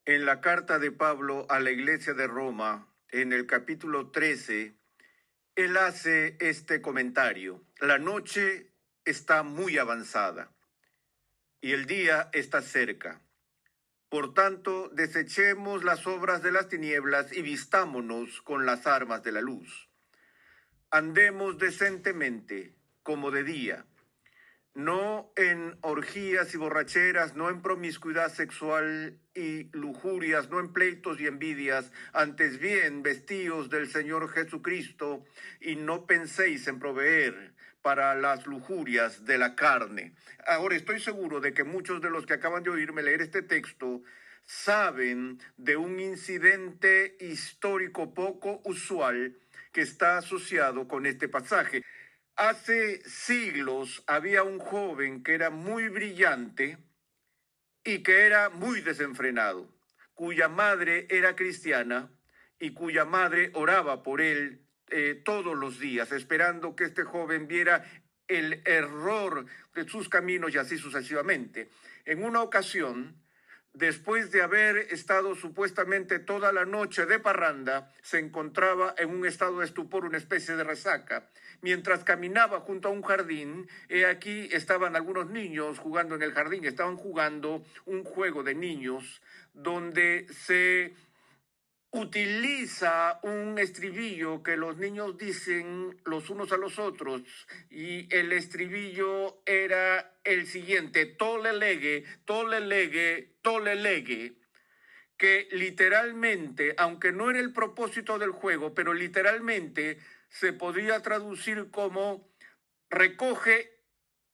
En la carta de Pablo a la iglesia de Roma, en el capítulo 13, él hace este comentario: la noche está muy avanzada y el día está cerca. Por tanto, desechemos las obras de las tinieblas y vistámonos con las armas de la luz. Andemos decentemente, como de día, no en orgías y borracheras, no en promiscuidad sexual y lujurias, no en pleitos y envidias, antes bien vestíos del Señor Jesucristo y no penséis en proveer para las lujurias de la carne. Ahora, estoy seguro de que muchos de los que acaban de oírme leer este texto saben de un incidente histórico poco usual que está asociado con este pasaje. Hace siglos había un joven que era muy brillante y que era muy desenfrenado, cuya madre era cristiana y cuya madre oraba por él todos los días, esperando que este joven viera el error de sus caminos y así sucesivamente. En una ocasión, después de haber estado supuestamente toda la noche de parranda, se encontraba en un estado de estupor, una especie de resaca. Mientras caminaba junto a un jardín, aquí estaban algunos niños jugando en el jardín, estaban jugando un juego de niños donde se utiliza un estribillo que los niños dicen los unos a los otros, y el estribillo era el siguiente: tole lege, tole lege, tole lege, que literalmente, aunque no era el propósito del juego, pero literalmente se podía traducir como recoge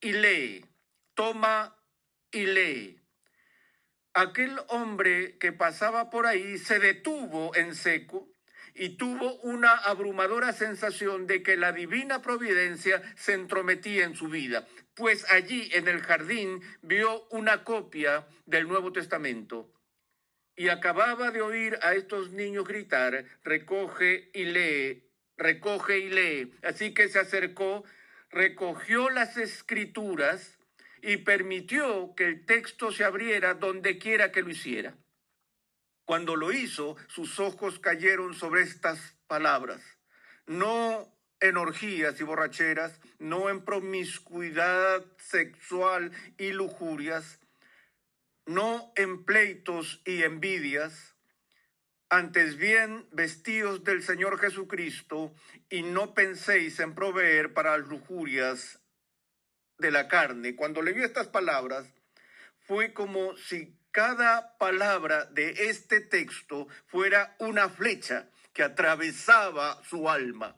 y lee, toma y lee. Aquel hombre que pasaba por ahí se detuvo en seco y tuvo una abrumadora sensación de que la divina providencia se entrometía en su vida, pues allí en el jardín vio una copia del Nuevo Testamento y acababa de oír a estos niños gritar: recoge y lee, recoge y lee. Así que se acercó, recogió las escrituras y permitió que el texto se abriera donde quiera que lo hiciera. Cuando lo hizo, sus ojos cayeron sobre estas palabras: no en orgías y borracheras, no en promiscuidad sexual y lujurias, no en pleitos y envidias, antes bien vestíos del Señor Jesucristo y no penséis en proveer para las lujurias de la carne. Cuando le vi estas palabras, fue como si cada palabra de este texto fuera una flecha que atravesaba su alma.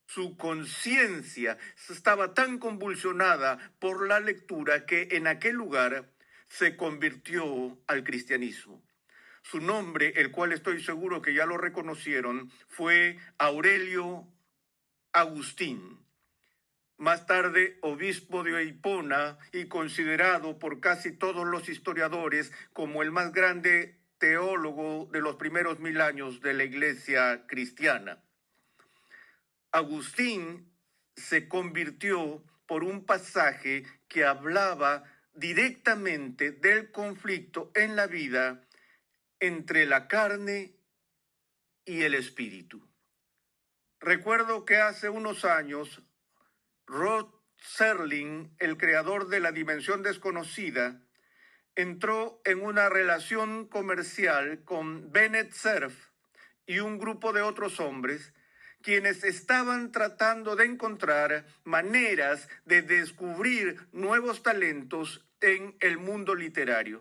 Su conciencia estaba tan convulsionada por la lectura que en aquel lugar se convirtió al cristianismo. Su nombre, el cual estoy seguro que ya lo reconocieron, fue Aurelio Agustín, más tarde obispo de Hipona y considerado por casi todos los historiadores como el más grande teólogo de los primeros 1000 años de la Iglesia cristiana. Agustín se convirtió por un pasaje que hablaba directamente del conflicto en la vida entre la carne y el espíritu. Recuerdo que hace unos años, Rod Serling, el creador de La Dimensión Desconocida, entró en una relación comercial con Bennett Cerf y un grupo de otros hombres, quienes estaban tratando de encontrar maneras de descubrir nuevos talentos en el mundo literario.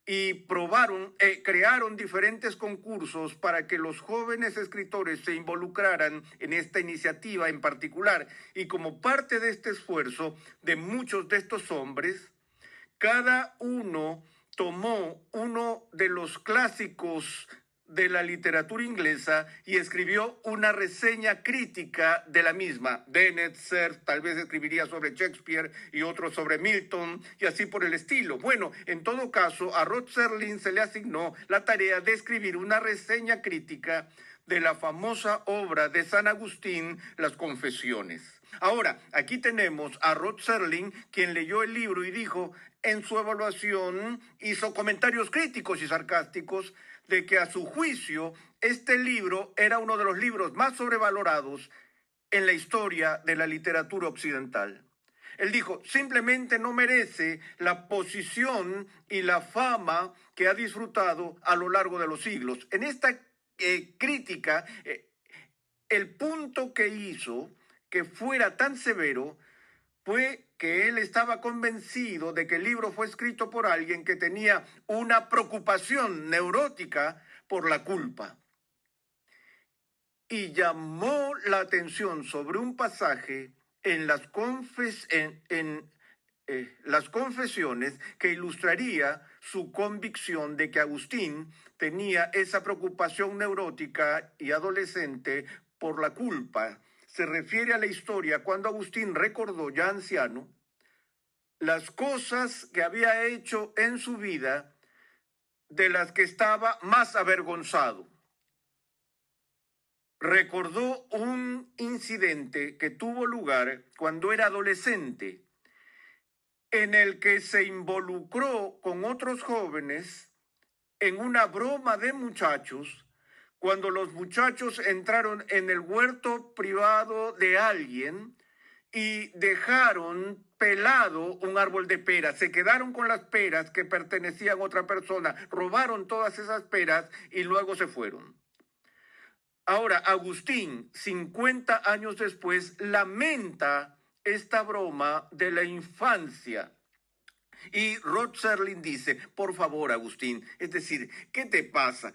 Y crearon diferentes concursos para que los jóvenes escritores se involucraran en esta iniciativa en particular. Y como parte de este esfuerzo de muchos de estos hombres, cada uno tomó uno de los clásicos de la literatura inglesa y escribió una reseña crítica de la misma. Bennett Cerf tal vez escribiría sobre Shakespeare y otro sobre Milton y así por el estilo. Bueno, en todo caso, a Rod Serling se le asignó la tarea de escribir una reseña crítica de la famosa obra de San Agustín, Las Confesiones. Ahora, aquí tenemos a Rod Serling, quien leyó el libro y dijo, en su evaluación, hizo comentarios críticos y sarcásticos de que a su juicio este libro era uno de los libros más sobrevalorados en la historia de la literatura occidental. Él dijo, simplemente no merece la posición y la fama que ha disfrutado a lo largo de los siglos. En esta crítica, el punto que hizo que fuera tan severo fue que él estaba convencido de que el libro fue escrito por alguien que tenía una preocupación neurótica por la culpa. Y llamó la atención sobre un pasaje en las confesiones que ilustraría su convicción de que Agustín tenía esa preocupación neurótica y adolescente por la culpa. Se refiere a la historia cuando Agustín recordó, ya anciano, las cosas que había hecho en su vida de las que estaba más avergonzado. Recordó un incidente que tuvo lugar cuando era adolescente, en el que se involucró con otros jóvenes en una broma de muchachos, cuando los muchachos entraron en el huerto privado de alguien y dejaron pelado un árbol de peras. Se quedaron con las peras que pertenecían a otra persona, robaron todas esas peras y luego se fueron. Ahora, Agustín, 50 años después, lamenta esta broma de la infancia. Y Rod Serling dice, por favor, Agustín, es decir, ¿qué te pasa?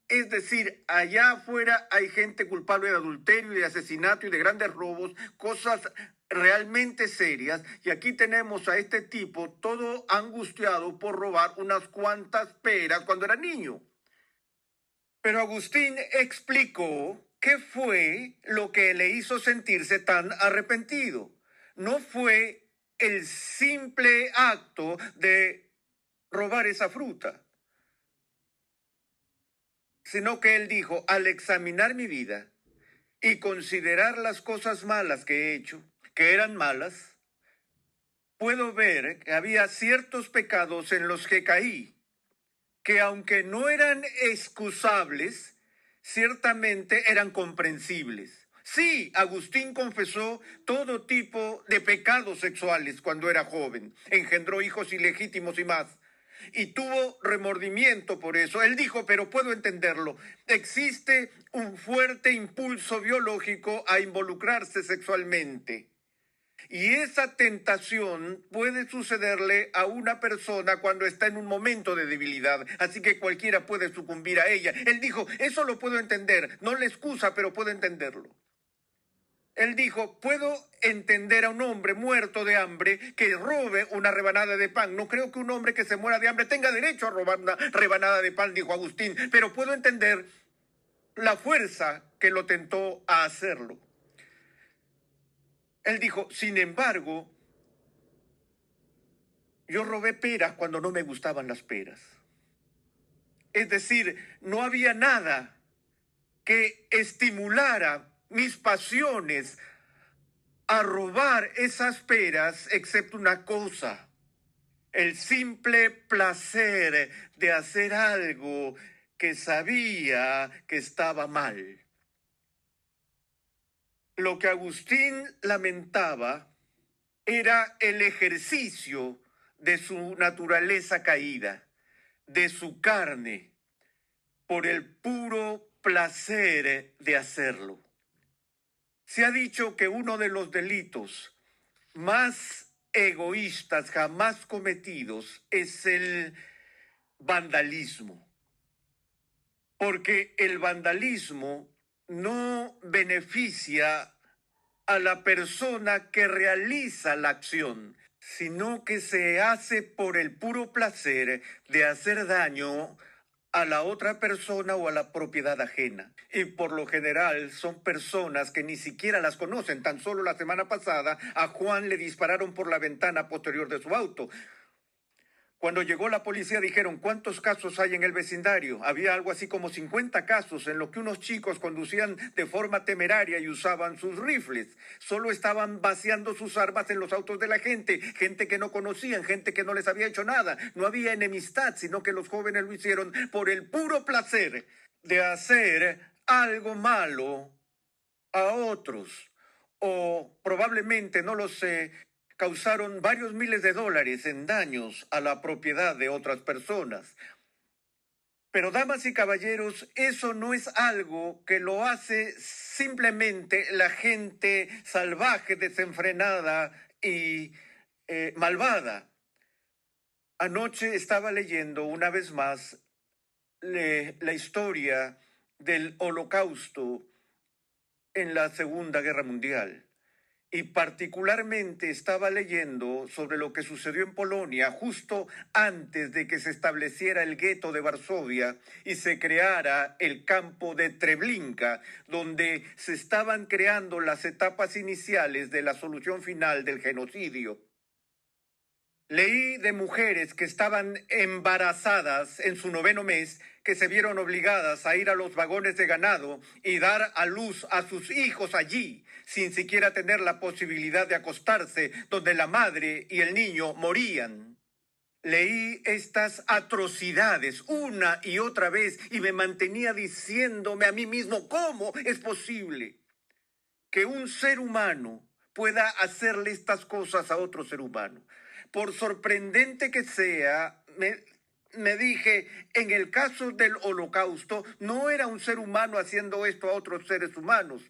Es decir, allá afuera hay gente culpable de adulterio y de asesinato y de grandes robos, cosas realmente serias, y aquí tenemos a este tipo todo angustiado por robar unas cuantas peras cuando era niño. Pero Agustín explicó qué fue lo que le hizo sentirse tan arrepentido. No fue el simple acto de robar esa fruta, sino que él dijo, al examinar mi vida y considerar las cosas malas que he hecho, que eran malas, puedo ver que había ciertos pecados en los que caí, que aunque no eran excusables, ciertamente eran comprensibles. Sí, Agustín confesó todo tipo de pecados sexuales cuando era joven, engendró hijos ilegítimos y más, y tuvo remordimiento por eso. Él dijo, pero puedo entenderlo, existe un fuerte impulso biológico a involucrarse sexualmente. Y esa tentación puede sucederle a una persona cuando está en un momento de debilidad, así que cualquiera puede sucumbir a ella. Él dijo, eso lo puedo entender, no le excusa, pero puedo entenderlo. Él dijo, puedo entender a un hombre muerto de hambre que robe una rebanada de pan. No creo que un hombre que se muera de hambre tenga derecho a robar una rebanada de pan, dijo Agustín, pero puedo entender la fuerza que lo tentó a hacerlo. Él dijo, sin embargo, yo robé peras cuando no me gustaban las peras. Es decir, no había nada que estimulara mis pasiones a robar esas peras, excepto una cosa, el simple placer de hacer algo que sabía que estaba mal. Lo que Agustín lamentaba era el ejercicio de su naturaleza caída, de su carne, por el puro placer de hacerlo. Se ha dicho que uno de los delitos más egoístas jamás cometidos es el vandalismo, porque el vandalismo no beneficia a la persona que realiza la acción, sino que se hace por el puro placer de hacer daño a la otra persona o a la propiedad ajena. Y por lo general son personas que ni siquiera las conocen. Tan solo la semana pasada a Juan le dispararon por la ventana posterior de su auto. Cuando llegó la policía dijeron, ¿cuántos casos hay en el vecindario? Había algo así como 50 casos en los que unos chicos conducían de forma temeraria y usaban sus rifles. Solo estaban vaciando sus armas en los autos de la gente, gente que no conocían, gente que no les había hecho nada. No había enemistad, sino que los jóvenes lo hicieron por el puro placer de hacer algo malo a otros. O probablemente, no lo sé, causaron varios miles de dólares en daños a la propiedad de otras personas. Pero, damas y caballeros, eso no es algo que lo hace simplemente la gente salvaje, desenfrenada y malvada. Anoche estaba leyendo una vez más la historia del Holocausto en la Segunda Guerra Mundial. Y particularmente estaba leyendo sobre lo que sucedió en Polonia justo antes de que se estableciera el gueto de Varsovia y se creara el campo de Treblinka, donde se estaban creando las etapas iniciales de la solución final del genocidio. Leí de mujeres que estaban embarazadas en su 9º mes, que se vieron obligadas a ir a los vagones de ganado y dar a luz a sus hijos allí, sin siquiera tener la posibilidad de acostarse, donde la madre y el niño morían. Leí estas atrocidades una y otra vez y me mantenía diciéndome a mí mismo, ¿cómo es posible que un ser humano pueda hacerle estas cosas a otro ser humano? Por sorprendente que sea, me dije, en el caso del Holocausto, no era un ser humano haciendo esto a otros seres humanos.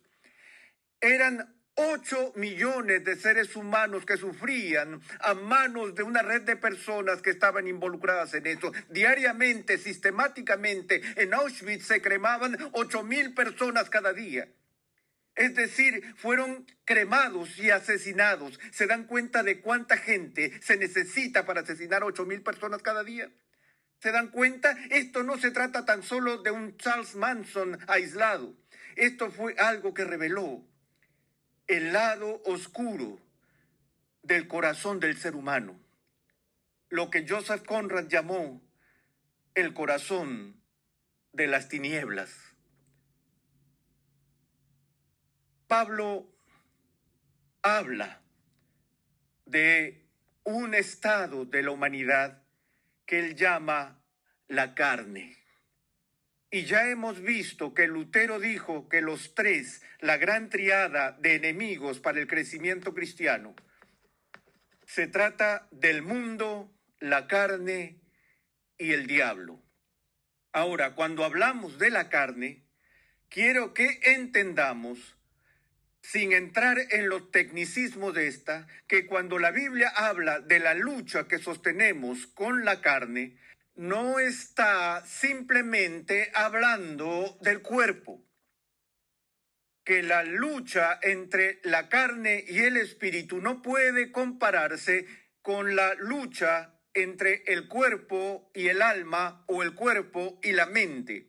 Eran 8 millones de seres humanos que sufrían a manos de una red de personas que estaban involucradas en eso. Diariamente, sistemáticamente, en Auschwitz se cremaban 8.000 personas cada día. Es decir, fueron cremados y asesinados. ¿Se dan cuenta de cuánta gente se necesita para asesinar a 8.000 personas cada día? ¿Se dan cuenta? Esto no se trata tan solo de un Charles Manson aislado. Esto fue algo que reveló el lado oscuro del corazón del ser humano. Lo que Joseph Conrad llamó el corazón de las tinieblas. Pablo habla de un estado de la humanidad que él llama la carne. Y ya hemos visto que Lutero dijo que los tres, la gran triada de enemigos para el crecimiento cristiano, se trata del mundo, la carne y el diablo. Ahora, cuando hablamos de la carne, quiero que entendamos, sin entrar en los tecnicismos de esta, que cuando la Biblia habla de la lucha que sostenemos con la carne, no está simplemente hablando del cuerpo. Que la lucha entre la carne y el espíritu no puede compararse con la lucha entre el cuerpo y el alma o el cuerpo y la mente.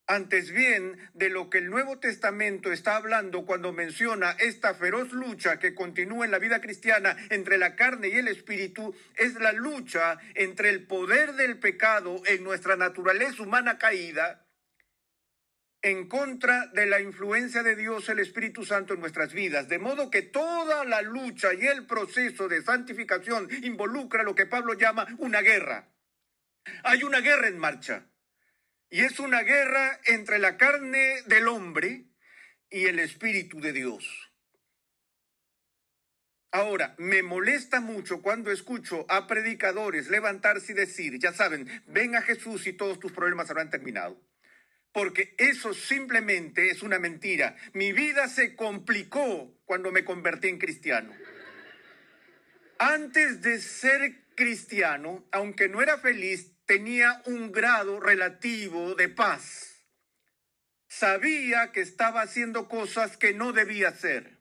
Antes bien, de lo que el Nuevo Testamento está hablando cuando menciona esta feroz lucha que continúa en la vida cristiana entre la carne y el espíritu, es la lucha entre el poder del pecado en nuestra naturaleza humana caída en contra de la influencia de Dios, el Espíritu Santo en nuestras vidas. De modo que toda la lucha y el proceso de santificación involucra lo que Pablo llama una guerra. Hay una guerra en marcha. Y es una guerra entre la carne del hombre y el Espíritu de Dios. Ahora, me molesta mucho cuando escucho a predicadores levantarse y decir, ya saben, ven a Jesús y todos tus problemas habrán terminado. Porque eso simplemente es una mentira. Mi vida se complicó cuando me convertí en cristiano. Antes de ser cristiano, aunque no era feliz, tenía un grado relativo de paz. Sabía que estaba haciendo cosas que no debía hacer.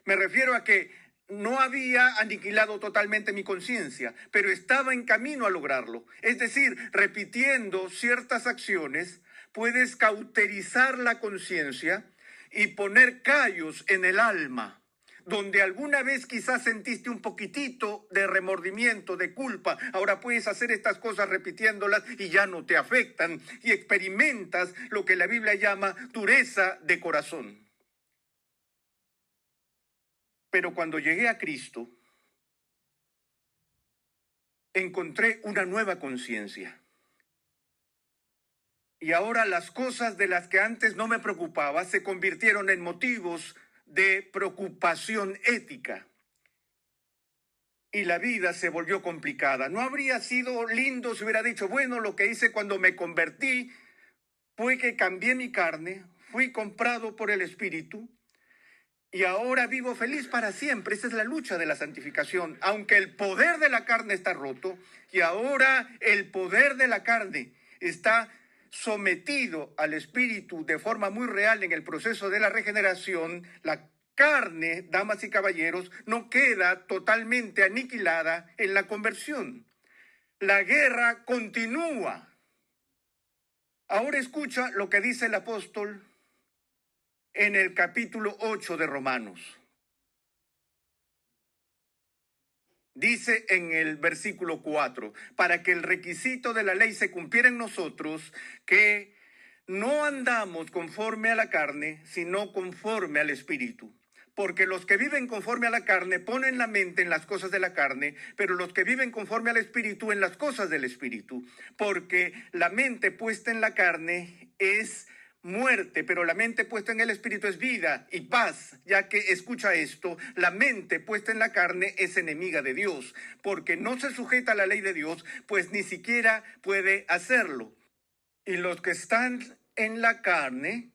Me refiero a que no había aniquilado totalmente mi conciencia, pero estaba en camino a lograrlo. Es decir, repitiendo ciertas acciones, puedes cauterizar la conciencia y poner callos en el alma, donde alguna vez quizás sentiste un poquitito de remordimiento, de culpa, ahora puedes hacer estas cosas repitiéndolas y ya no te afectan y experimentas lo que la Biblia llama dureza de corazón. Pero cuando llegué a Cristo, encontré una nueva conciencia. Y ahora las cosas de las que antes no me preocupaba se convirtieron en motivos de preocupación ética. Y la vida se volvió complicada. ¿No habría sido lindo si hubiera dicho, bueno, lo que hice cuando me convertí fue que cambié mi carne, fui comprado por el Espíritu y ahora vivo feliz para siempre? Esa es la lucha de la santificación. Aunque el poder de la carne está roto y ahora el poder de la carne está sometido al Espíritu de forma muy real en el proceso de la regeneración, la carne, damas y caballeros, no queda totalmente aniquilada en la conversión. La guerra continúa. Ahora escucha lo que dice el apóstol en el capítulo 8 de Romanos. Dice en el versículo 4, para que el requisito de la ley se cumpliera en nosotros, que no andamos conforme a la carne, sino conforme al Espíritu. Porque los que viven conforme a la carne ponen la mente en las cosas de la carne, pero los que viven conforme al Espíritu en las cosas del Espíritu. Porque la mente puesta en la carne es muerte, pero la mente puesta en el Espíritu es vida y paz, ya que, escucha esto, la mente puesta en la carne es enemiga de Dios, porque no se sujeta a la ley de Dios, pues ni siquiera puede hacerlo. Y los que están en la carne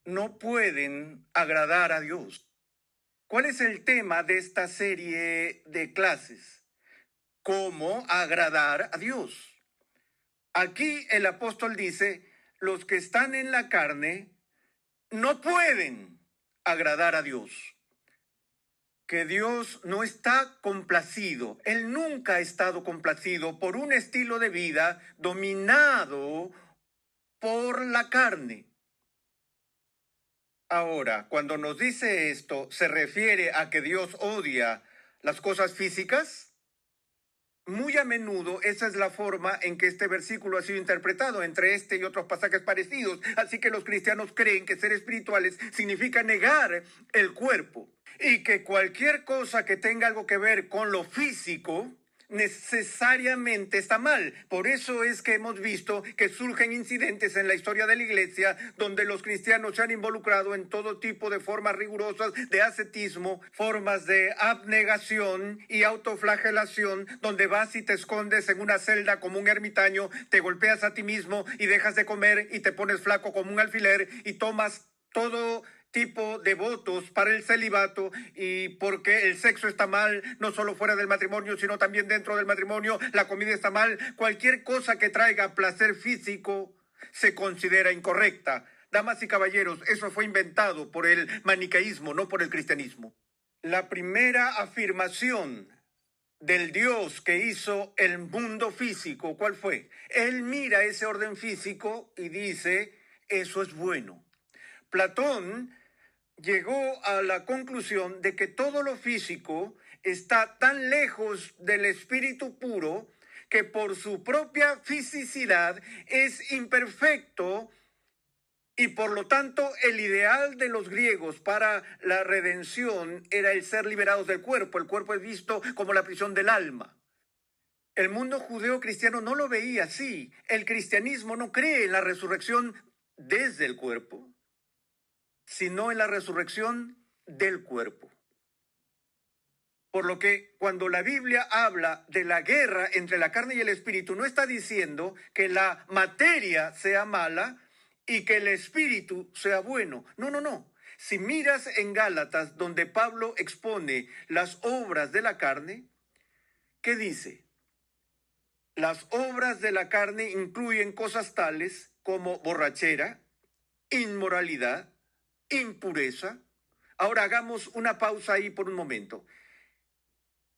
no pueden agradar a Dios. ¿Cuál es el tema de esta serie de clases? ¿Cómo agradar a Dios? Aquí el apóstol dice, los que están en la carne no pueden agradar a Dios. Que Dios no está complacido, Él nunca ha estado complacido por un estilo de vida dominado por la carne. Ahora, cuando nos dice esto, ¿se refiere a que Dios odia las cosas físicas? Muy a menudo esa es la forma en que este versículo ha sido interpretado entre este y otros pasajes parecidos. Así que los cristianos creen que ser espirituales significa negar el cuerpo y que cualquier cosa que tenga algo que ver con lo físico necesariamente está mal. Por eso es que hemos visto que surgen incidentes en la historia de la iglesia donde los cristianos se han involucrado en todo tipo de formas rigurosas de ascetismo, formas de abnegación y autoflagelación, donde vas y te escondes en una celda como un ermitaño, te golpeas a ti mismo y dejas de comer y te pones flaco como un alfiler y tomas todo tipo de votos para el celibato, y porque el sexo está mal, no solo fuera del matrimonio, sino también dentro del matrimonio, la comida está mal, cualquier cosa que traiga placer físico se considera incorrecta. Damas y caballeros, eso fue inventado por el maniqueísmo, no por el cristianismo. La primera afirmación del Dios que hizo el mundo físico, ¿cuál fue? Él mira ese orden físico y dice, eso es bueno. Platón llegó a la conclusión de que todo lo físico está tan lejos del espíritu puro que por su propia fisicidad es imperfecto, y por lo tanto el ideal de los griegos para la redención era el ser liberados del cuerpo. El cuerpo es visto como la prisión del alma. El mundo judeo-cristiano no lo veía así. El cristianismo no cree en la resurrección desde el cuerpo, sino en la resurrección del cuerpo. Por lo que cuando la Biblia habla de la guerra entre la carne y el espíritu, no está diciendo que la materia sea mala y que el espíritu sea bueno. No, no, no. Si miras en Gálatas, donde Pablo expone las obras de la carne, ¿qué dice? Las obras de la carne incluyen cosas tales como borrachera, inmoralidad, impureza. Ahora hagamos una pausa ahí por un momento.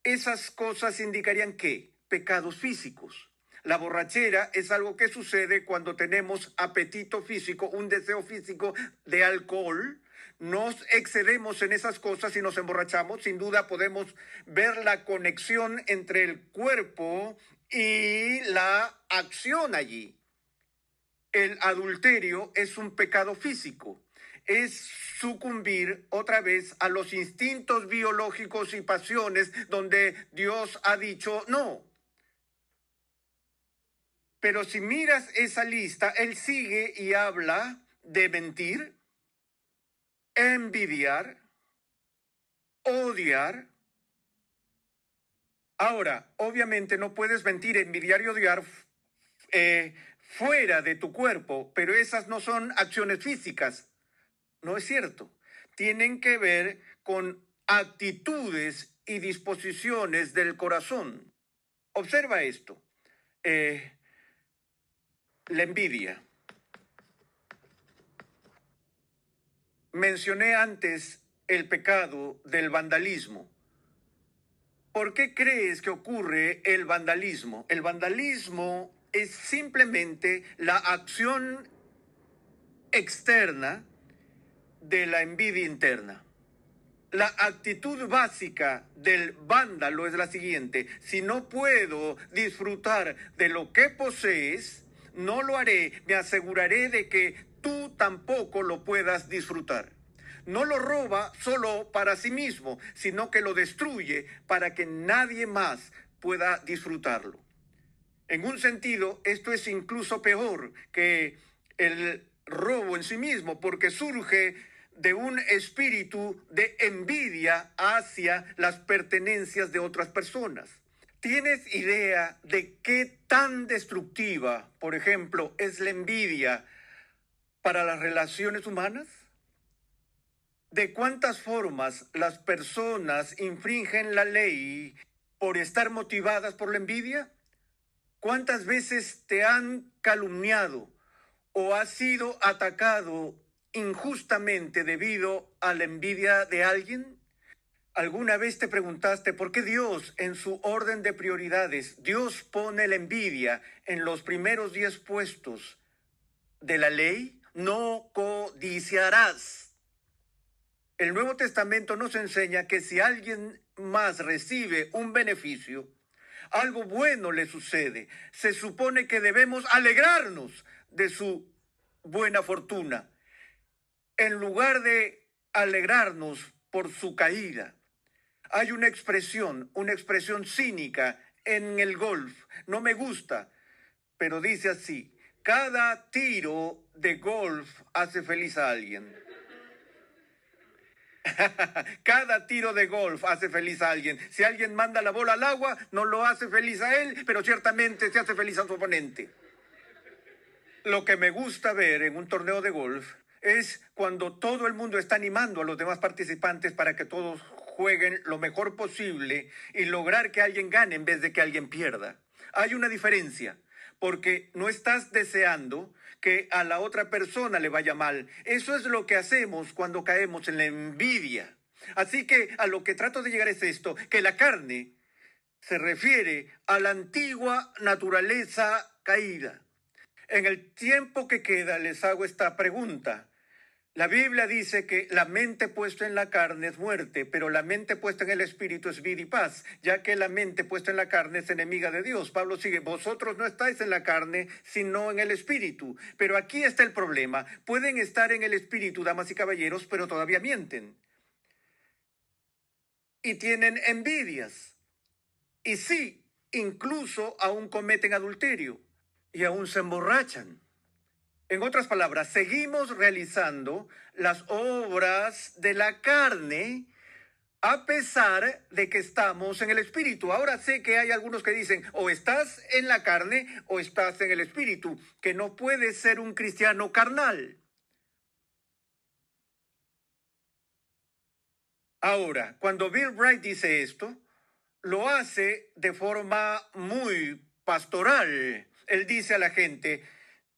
Esas cosas indicarían ¿qué? Pecados físicos. La borrachera es algo que sucede cuando tenemos apetito físico, un deseo físico de alcohol, nos excedemos en esas cosas y nos emborrachamos, sin duda podemos ver la conexión entre el cuerpo y la acción allí. El adulterio es un pecado físico, es sucumbir otra vez a los instintos biológicos y pasiones donde Dios ha dicho no. Pero si miras esa lista, él sigue y habla de mentir, envidiar, odiar. Ahora, obviamente no puedes mentir, envidiar y odiar fuera de tu cuerpo, pero esas no son acciones físicas. No es cierto. Tienen que ver con actitudes y disposiciones del corazón. Observa esto. La envidia. Mencioné antes el pecado del vandalismo. ¿Por qué crees que ocurre el vandalismo? El vandalismo es simplemente la acción externa de la envidia interna. La actitud básica del vándalo es la siguiente: si no puedo disfrutar de lo que posees, no lo haré, me aseguraré de que tú tampoco lo puedas disfrutar. No lo roba solo para sí mismo, sino que lo destruye para que nadie más pueda disfrutarlo. En un sentido, esto es incluso peor que el robo en sí mismo, porque surge de un espíritu de envidia hacia las pertenencias de otras personas. ¿Tienes idea de qué tan destructiva, por ejemplo, es la envidia para las relaciones humanas? ¿De cuántas formas las personas infringen la ley por estar motivadas por la envidia? ¿Cuántas veces te han calumniado o has sido atacado injustamente debido a la envidia de alguien? ¿Alguna vez te preguntaste por qué Dios, en su orden de prioridades, Dios pone la envidia en los primeros 10 puestos de la ley? No codiciarás. El Nuevo Testamento nos enseña que si alguien más recibe un beneficio, algo bueno le sucede, se supone que debemos alegrarnos de su buena fortuna, en lugar de alegrarnos por su caída. Hay una expresión cínica en el golf. No me gusta, pero dice así: cada tiro de golf hace feliz a alguien. Cada tiro de golf hace feliz a alguien. Si alguien manda la bola al agua, no lo hace feliz a él, pero ciertamente se hace feliz a su oponente. Lo que me gusta ver en un torneo de golf es cuando todo el mundo está animando a los demás participantes para que todos jueguen lo mejor posible y lograr que alguien gane en vez de que alguien pierda. Hay una diferencia, porque no estás deseando que a la otra persona le vaya mal. Eso es lo que hacemos cuando caemos en la envidia. Así que a lo que trato de llegar es esto, que la carne se refiere a la antigua naturaleza caída. En el tiempo que queda les hago esta pregunta. La Biblia dice que la mente puesta en la carne es muerte, pero la mente puesta en el espíritu es vida y paz, ya que la mente puesta en la carne es enemiga de Dios. Pablo sigue: vosotros no estáis en la carne, sino en el espíritu. Pero aquí está el problema: pueden estar en el espíritu, damas y caballeros, pero todavía mienten. Y tienen envidias. Y sí, incluso aún cometen adulterio y aún se emborrachan. En otras palabras, seguimos realizando las obras de la carne a pesar de que estamos en el espíritu. Ahora sé que hay algunos que dicen: o estás en la carne o estás en el espíritu, que no puedes ser un cristiano carnal. Ahora, cuando Bill Bright dice esto, lo hace de forma muy pastoral. Él dice a la gente: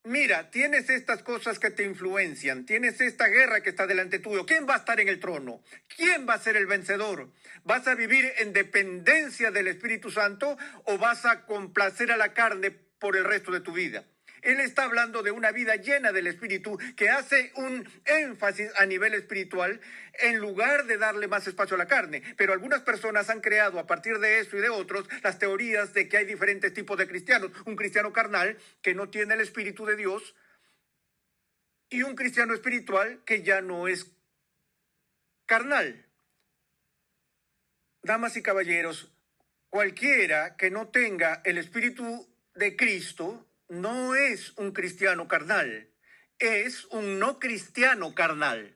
mira, tienes estas cosas que te influencian, tienes esta guerra que está delante tuyo. ¿Quién va a estar en el trono? ¿Quién va a ser el vencedor? ¿Vas a vivir en dependencia del Espíritu Santo o vas a complacer a la carne por el resto de tu vida? Él está hablando de una vida llena del Espíritu que hace un énfasis a nivel espiritual en lugar de darle más espacio a la carne. Pero algunas personas han creado a partir de eso y de otros las teorías de que hay diferentes tipos de cristianos. Un cristiano carnal que no tiene el Espíritu de Dios y un cristiano espiritual que ya no es carnal. Damas y caballeros, cualquiera que no tenga el Espíritu de Cristo no es un cristiano carnal, es un no cristiano carnal.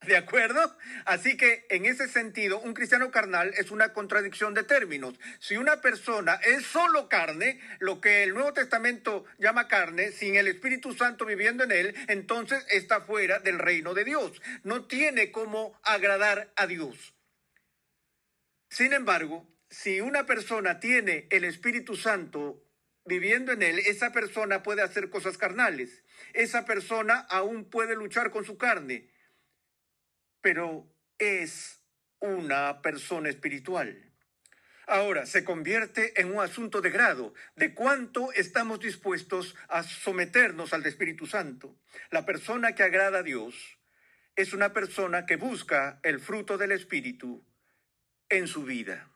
¿De acuerdo? Así que en ese sentido, un cristiano carnal es una contradicción de términos. Si una persona es solo carne, lo que el Nuevo Testamento llama carne, sin el Espíritu Santo viviendo en él, entonces está fuera del reino de Dios. No tiene cómo agradar a Dios. Sin embargo, si una persona tiene el Espíritu Santo viviendo en él, esa persona puede hacer cosas carnales. Esa persona aún puede luchar con su carne, pero es una persona espiritual. Ahora, se convierte en un asunto de grado, de cuánto estamos dispuestos a someternos al Espíritu Santo. La persona que agrada a Dios es una persona que busca el fruto del Espíritu en su vida.